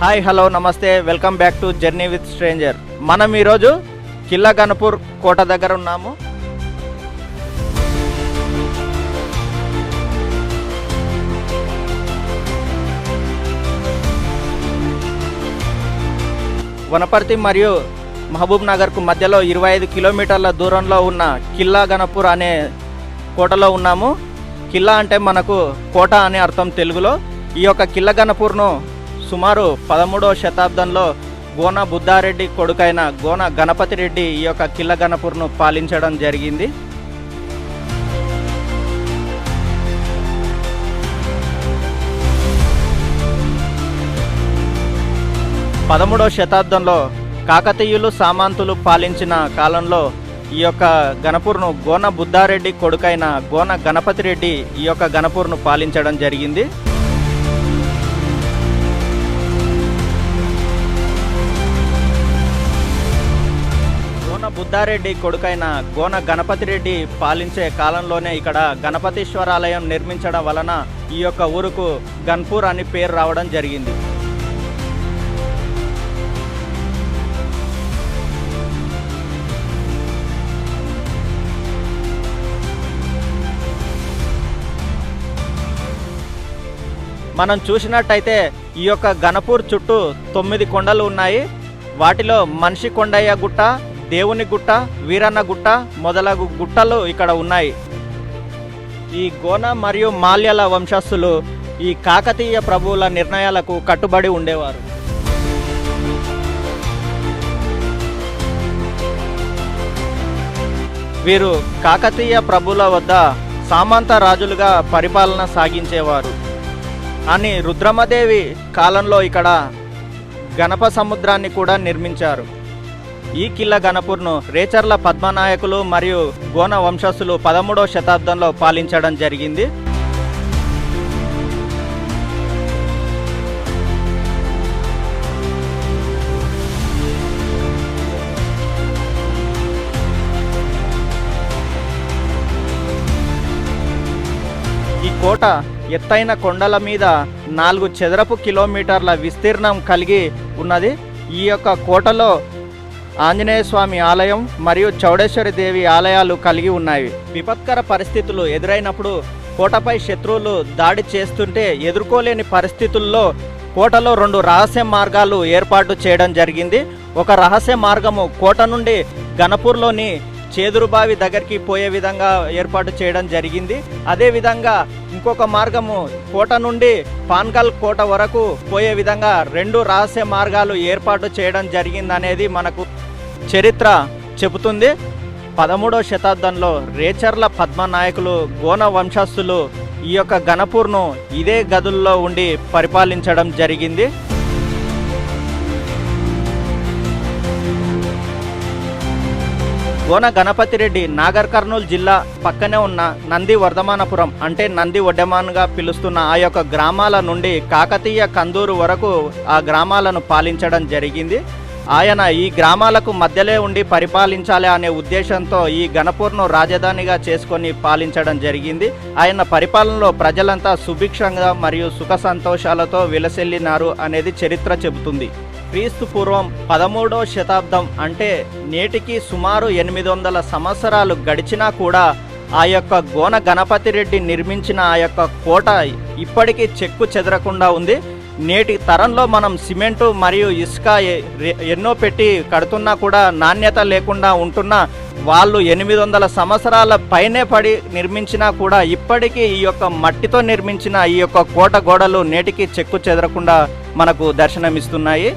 Hi hello నమస్తే welcome back to journey with stranger. మనం ఈరోజు కిల్లా గణపూర్ కోట దగ్గర ఉన్నాము. వనపర్తి మరియు మహబూబ్ నగర్కు మధ్యలో 25 కిలోమీటర్ల దూరంలో ఉన్న కిల్లా గణపూర్ అనే కోటలో ఉన్నాము. కిల్లా అంటే మనకు కోట అనే అర్థం తెలుగులో. ఈ యొక్క కిల్లా గణపూర్ను సుమారు 13వ శతాబ్దంలో గోన బుద్ధారెడ్డి కొడుకైన గోన గణపతి రెడ్డి ఈ యొక్క కిల్లా గణపూర్ను పాలించడం జరిగింది. పదమూడవ శతాబ్దంలో కాకతీయులు సామంతులు పాలించిన కాలంలో ఈ యొక్క గణపూర్ను గోన బుద్ధారెడ్డి కొడుకైన గోన గణపతి రెడ్డి ఈ యొక్క గణపూర్ను పాలించడం జరిగింది. బుద్ధారెడ్డి కొడుకైన గోన గణపతి రెడ్డి పాలించే కాలంలోనే ఇక్కడ గణపతీశ్వరాలయం నిర్మించడం వలన ఈ యొక్క ఊరుకు గన్పూర్ అని పేరు రావడం జరిగింది. మనం చూసినట్టయితే ఈ యొక్క గణపూర్ చుట్టూ 9 కొండలు ఉన్నాయి. వాటిలో మనిషి కొండయ్య గుట్ట, దేవుని గుట్ట, వీరన్న గుట్ట మొదలగు గుట్టలు ఇక్కడ ఉన్నాయి. ఈ గోన మరియు మాల్యాల వంశస్థులు ఈ కాకతీయ ప్రభువుల నిర్ణయాలకు కట్టుబడి ఉండేవారు. వీరు కాకతీయ ప్రభువుల వద్ద సామంత రాజులుగా పరిపాలన సాగించేవారు అని రుద్రమదేవి కాలంలో ఇక్కడ గణప సముద్రాన్ని కూడా నిర్మించారు. ఈ కిల్లా గణపూర్ను రేచర్ల పద్మనాయకులు మరియు గోన వంశస్థులు 13వ శతాబ్దంలో పాలించడం జరిగింది. ఈ కోట ఎత్తైన కొండల మీద 4 చదరపు కిలోమీటర్ల విస్తీర్ణం కలిగి ఉన్నది. ఈ యొక్క కోటలో ఆంజనేయ స్వామి ఆలయం మరియు చౌడేశ్వరి దేవి ఆలయాలు కలిగి ఉన్నాయి. విపత్కర పరిస్థితులు ఎదురైనప్పుడు కోటపై శత్రువులు దాడి చేస్తుంటే ఎదుర్కోలేని పరిస్థితుల్లో కోటలో 2 రహస్య మార్గాలు ఏర్పాటు చేయడం జరిగింది. ఒక రహస్య మార్గము కోట నుండి గణపూర్లోని చేదురుబావి దగ్గరికి పోయే విధంగా ఏర్పాటు చేయడం జరిగింది. అదేవిధంగా ఇంకొక మార్గము కోట నుండి పాన్గల్ కోట వరకు పోయే విధంగా 2 రహస్య మార్గాలు ఏర్పాటు చేయడం జరిగిందనేది మనకు చరిత్ర చెబుతుంది. 13వ శతాబ్దంలో రేచర్ల పద్మనాయకులు గోన వంశస్థులు ఈ యొక్క గణపూర్ను ఇదే గదుల్లో ఉండి పరిపాలించడం జరిగింది. గోన గణపతి రెడ్డి నాగర్ కర్నూలు జిల్లా పక్కనే ఉన్న నంది వర్ధమానపురం అంటే నంది ఒడ్డమాన్గా పిలుస్తున్న ఆ యొక్క గ్రామాల నుండి కాకతీయ కందూరు వరకు ఆ గ్రామాలను పాలించడం జరిగింది. ఆయన ఈ గ్రామాలకు మధ్యలో ఉండి పరిపాలించాలి అనే ఉద్దేశంతో ఈ గణపూర్ను రాజధానిగా చేసుకొని పాలించడం జరిగింది. ఆయన పరిపాలనలో ప్రజలంతా సుభిక్షంగా మరియు సుఖ సంతోషాలతో విలసిల్లినారు అనేది చరిత్ర చెబుతుంది. క్రీస్తు పూర్వం 13వ శతాబ్దం అంటే నేటికి సుమారు 800 సంవత్సరాలు గడిచినా కూడా ఆ యొక్క గోన గణపతి రెడ్డి నిర్మించిన ఆ యొక్క కోట ఇప్పటికీ చెక్కు చెదరకుండా ఉంది. నేటి తరంలో మనం సిమెంటు మరియు ఇసుక ఎన్నో పెట్టి కడుతున్నా కూడా నాణ్యత లేకుండా ఉంటున్నా వాళ్ళు 800 సంవత్సరాల పైనే పడి నిర్మించినా కూడా ఇప్పటికీ ఈ యొక్క మట్టితో నిర్మించిన ఈ యొక్క కోట గోడలు నేటికి చెక్కు చెదరకుండా మనకు దర్శనమిస్తున్నాయి.